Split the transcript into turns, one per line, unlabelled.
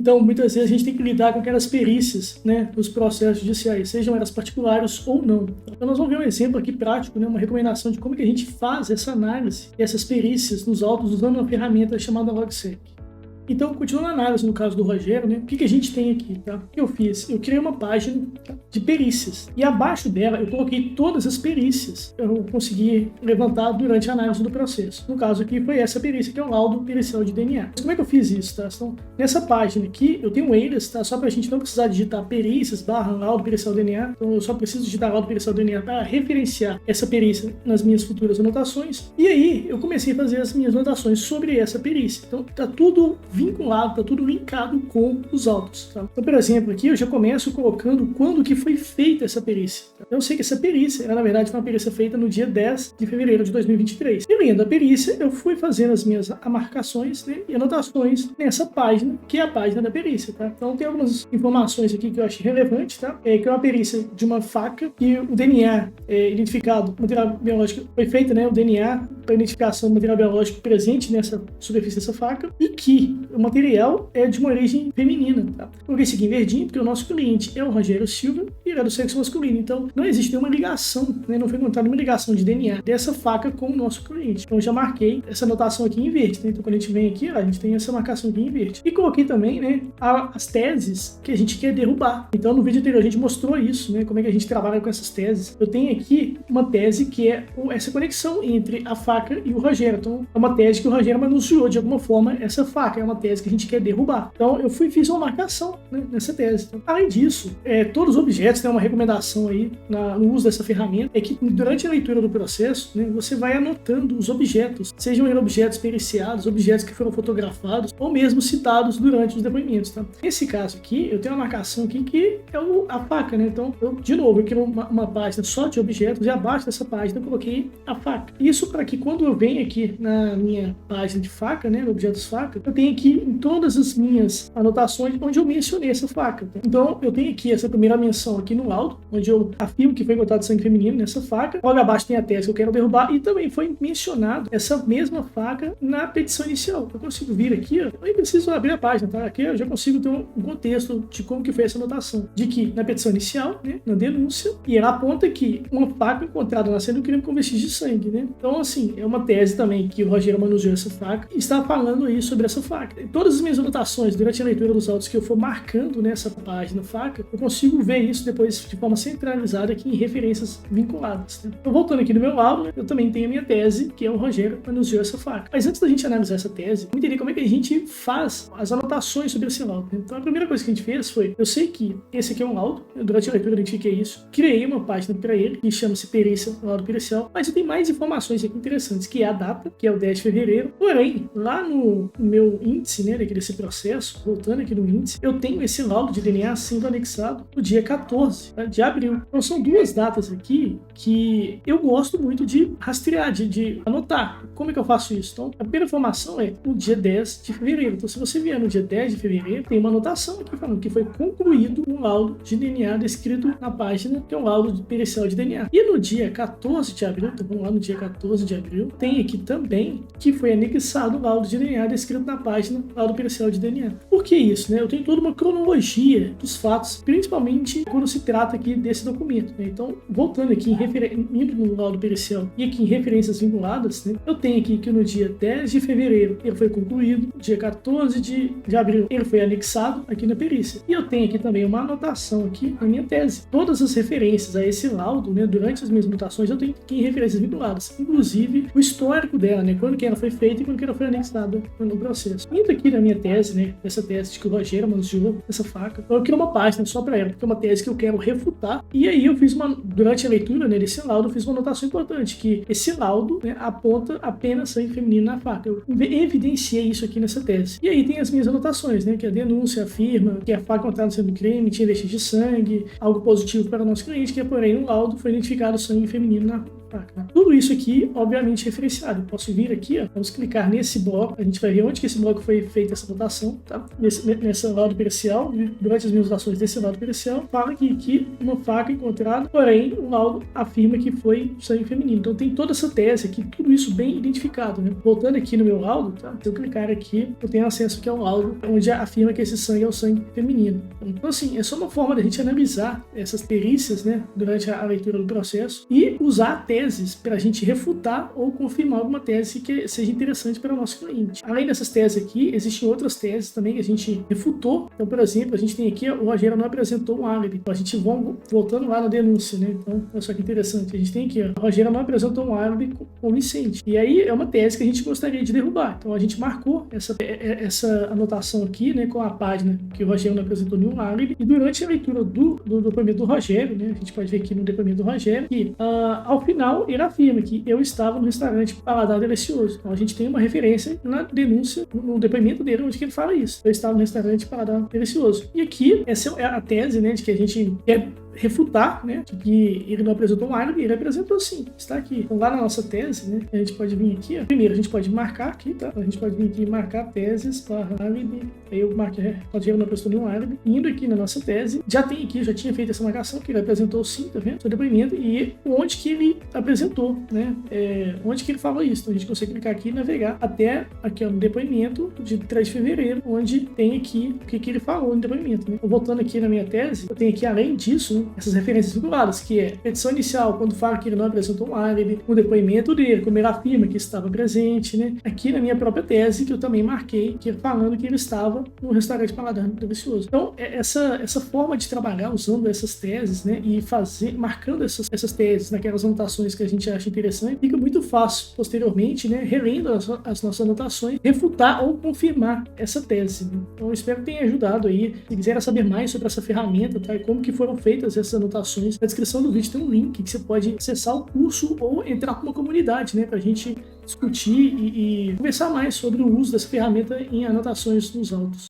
Então, muitas vezes a gente tem que lidar com aquelas perícias, né, nos processos judiciais, sejam elas particulares ou não. Então, nós vamos ver um exemplo aqui prático, né, uma recomendação de como que a gente faz essa análise e essas perícias nos autos usando uma ferramenta chamada LogSec. Então, continuando a análise no caso do Rogério, né, o que a gente tem aqui, tá? O que eu fiz? Eu criei uma página de perícias e abaixo dela eu coloquei todas as perícias que eu consegui levantar durante a análise do processo. No caso aqui foi essa perícia, que é o laudo pericial de DNA. Mas como é que eu fiz isso, tá? Então, nessa página aqui eu tenho um alias, tá? Só para a gente não precisar digitar perícias / laudo pericial DNA. Então, eu só preciso digitar laudo pericial DNA para referenciar essa perícia nas minhas futuras anotações. E aí eu comecei a fazer as minhas anotações sobre essa perícia. Então, tá tudo vinculado, tá tudo linkado com os autos, tá? Então, por exemplo, aqui eu já começo colocando quando que foi feita essa perícia. Tá? Eu sei que essa perícia, na verdade, foi uma perícia feita no dia 10 de fevereiro de 2023. E lendo a perícia, eu fui fazendo as minhas marcações, né, e anotações nessa página, que é a página da perícia, tá? Então, tem algumas informações aqui que eu achei relevante, tá? Que é uma perícia de uma faca, que o DNA identificado, material biológico, foi feito, né, o DNA para identificação do material biológico presente nessa superfície dessa faca, e que o material é de uma origem feminina, tá? Coloquei isso aqui em verdinho, porque o nosso cliente é o Rogério Silva e ele é do sexo masculino, então não existe nenhuma ligação, né? Não foi encontrada nenhuma ligação de DNA dessa faca com o nosso cliente. Então eu já marquei essa anotação aqui em verde, né? Então quando a gente vem aqui, ó, a gente tem essa marcação aqui em verde. E coloquei também, né, as teses que a gente quer derrubar. Então no vídeo anterior a gente mostrou isso, né? Como é que a gente trabalha com essas teses. Eu tenho aqui uma tese que é essa conexão entre a faca e o Rogério. Então é uma tese que o Rogério manuseou de alguma forma essa faca, é uma tese que a gente quer derrubar. Então eu fiz uma marcação, né, nessa tese. Então, além disso, todos os objetos, né, uma recomendação aí no uso dessa ferramenta é que durante a leitura do processo, né, você vai anotando os objetos, sejam objetos periciados, objetos que foram fotografados ou mesmo citados durante os depoimentos, tá? Nesse caso aqui, eu tenho uma marcação aqui que é a faca, né? Então, de novo, eu criei uma página só de objetos e abaixo dessa página eu coloquei a faca. Isso para que quando eu venho aqui na minha página de faca, né, objetos faca, eu tenho aqui em todas as minhas anotações onde eu mencionei essa faca. Então, eu tenho aqui essa primeira menção aqui no laudo, onde eu afirmo que foi encontrado sangue feminino nessa faca. Logo abaixo tem a tese que eu quero derrubar e também foi mencionado essa mesma faca na petição inicial. Eu consigo vir aqui, ó, eu nem preciso abrir a página, tá? Aqui eu já consigo ter um contexto de como que foi essa anotação. De que na petição inicial, né, na denúncia, e ela aponta que uma faca encontrada na cena do crime com vestígio de sangue, né? Então, assim, é uma tese também que o Rogério manuseou essa faca e está falando aí sobre essa faca. E todas as minhas anotações durante a leitura dos autos que eu for marcando nessa página faca, eu consigo ver isso depois de forma centralizada aqui em referências vinculadas, né? Então, voltando aqui no meu laudo, né, eu também tenho a minha tese, que é o Rogério manuseou essa faca. Mas antes da gente analisar essa tese, vamos entender como é que a gente faz as anotações sobre esse laudo, né? Então, a primeira coisa que a gente fez foi, eu sei que esse aqui é um laudo, durante a leitura eu identifiquei isso, criei uma página para ele, que chama-se perícia, laudo pericial, mas eu tenho mais informações aqui interessantes, que é a data, que é o 10 de fevereiro, porém, lá no meu índice, né, desse processo, voltando aqui no índice, eu tenho esse laudo de DNA sendo anexado no dia 14, tá, de abril. Então são duas datas aqui que eu gosto muito de rastrear, de anotar. Como é que eu faço isso? Então, a primeira informação é no dia 10 de fevereiro. Então, se você vier no dia 10 de fevereiro, tem uma anotação aqui falando que foi concluído um laudo de DNA descrito na página, que é um laudo pericial de DNA. E no dia 14 de abril, então vamos lá no dia 14 de abril, tem aqui também que foi anexado o laudo de DNA descrito na página, laudo pericial de DNA. Por que isso, né? Eu tenho toda uma cronologia dos fatos, principalmente quando se trata aqui desse documento, né? Então, voltando aqui indo no laudo pericial e aqui em referências vinculadas, né? Eu tenho aqui que no dia 10 de fevereiro ele foi concluído, dia 14 de abril ele foi anexado aqui na perícia. E eu tenho aqui também uma anotação aqui na minha tese. Todas as referências a esse laudo, né, durante as minhas anotações, eu tenho aqui em referências vinculadas, inclusive o histórico dela, né, quando que ela foi feita e quando que ela foi anexada no processo. Indo aqui na minha tese, né, essa tese de que o Rogério manuseou essa faca, eu criei uma página só para ela, porque é uma tese que eu quero refutar. E aí eu fiz durante a leitura, né, desse laudo, eu fiz uma anotação importante, que esse laudo, né, aponta apenas sangue feminino na faca. Eu evidenciei isso aqui nessa tese. E aí tem as minhas anotações, né, que a denúncia afirma que a faca encontrada no centro do crime tinha vestígio de sangue, algo positivo para o nosso cliente, que porém no laudo foi identificado sangue feminino faca, né? Tudo isso aqui, obviamente, referenciado. Eu posso vir aqui, ó, vamos clicar nesse bloco, a gente vai ver onde que esse bloco foi feita essa anotação, tá? Nessa laudo pericial, né? Durante as minhas anotações desse laudo pericial, fala que uma faca encontrada, porém, o laudo afirma que foi sangue feminino. Então tem toda essa tese aqui, tudo isso bem identificado, né? Voltando aqui no meu laudo, tá? Se eu clicar aqui, eu tenho acesso aqui ao laudo, onde afirma que esse sangue é o sangue feminino. Então, assim, é só uma forma da gente analisar essas perícias, né, durante a leitura do processo e usar teses para a gente refutar ou confirmar alguma tese que seja interessante para o nosso cliente. Além dessas teses aqui, existem outras teses também que a gente refutou. Então, por exemplo, a gente tem aqui, o Rogério não apresentou um álibi. Então, a gente voltando lá na denúncia, né? Então, olha só que interessante. A gente tem aqui, ó, o Rogério não apresentou um álibi convincente. E aí é uma tese que a gente gostaria de derrubar. Então, a gente marcou essa anotação aqui, né, com a página que o Rogério não apresentou nenhum álibi. E durante a leitura do depoimento do Rogério, né, a gente pode ver aqui no depoimento do Rogério, que ao final ele afirma que eu estava no restaurante Paladar Delicioso. Então, a gente tem uma referência na denúncia, no depoimento dele, onde que ele fala isso. Eu estava no restaurante Paladar Delicioso. E aqui, essa é a tese, né, de que a gente quer refutar, né, de que ele não apresentou um álibi, ele apresentou sim, está aqui. Então lá na nossa tese, né, a gente pode vir aqui, ó. Primeiro a gente pode marcar aqui, tá? A gente pode vir aqui e marcar teses para álibi, aí eu marquei, pode não apresentou nenhum álibi. Indo aqui na nossa tese, já tem aqui, já tinha feito essa marcação, que ele apresentou sim, tá vendo? Seu depoimento e onde que ele apresentou, né, onde que ele falou isso. Então a gente consegue clicar aqui e navegar até aqui, ó, no depoimento de 3 de fevereiro, onde tem aqui o que ele falou no depoimento, né? Então, voltando aqui na minha tese, eu tenho aqui, além disso, né, essas referências vinculadas, que é petição inicial, quando fala que ele não apresentou um álibi, o depoimento dele, como ele afirma que estava presente, né? Aqui na minha própria tese, que eu também marquei, que é falando que ele estava no restaurante Paladar Delicioso. Então, essa forma de trabalhar usando essas teses, né, e marcando essas teses naquelas anotações que a gente acha interessante, fica muito fácil, posteriormente, né, relendo as nossas anotações, refutar ou confirmar essa tese, né? Então, eu espero que tenha ajudado aí. Se quiser saber mais sobre essa ferramenta, tá, e como que foram feitas essas anotações, na descrição do vídeo tem um link que você pode acessar o curso ou entrar com uma comunidade, né, pra gente discutir e conversar mais sobre o uso dessa ferramenta em anotações nos autos.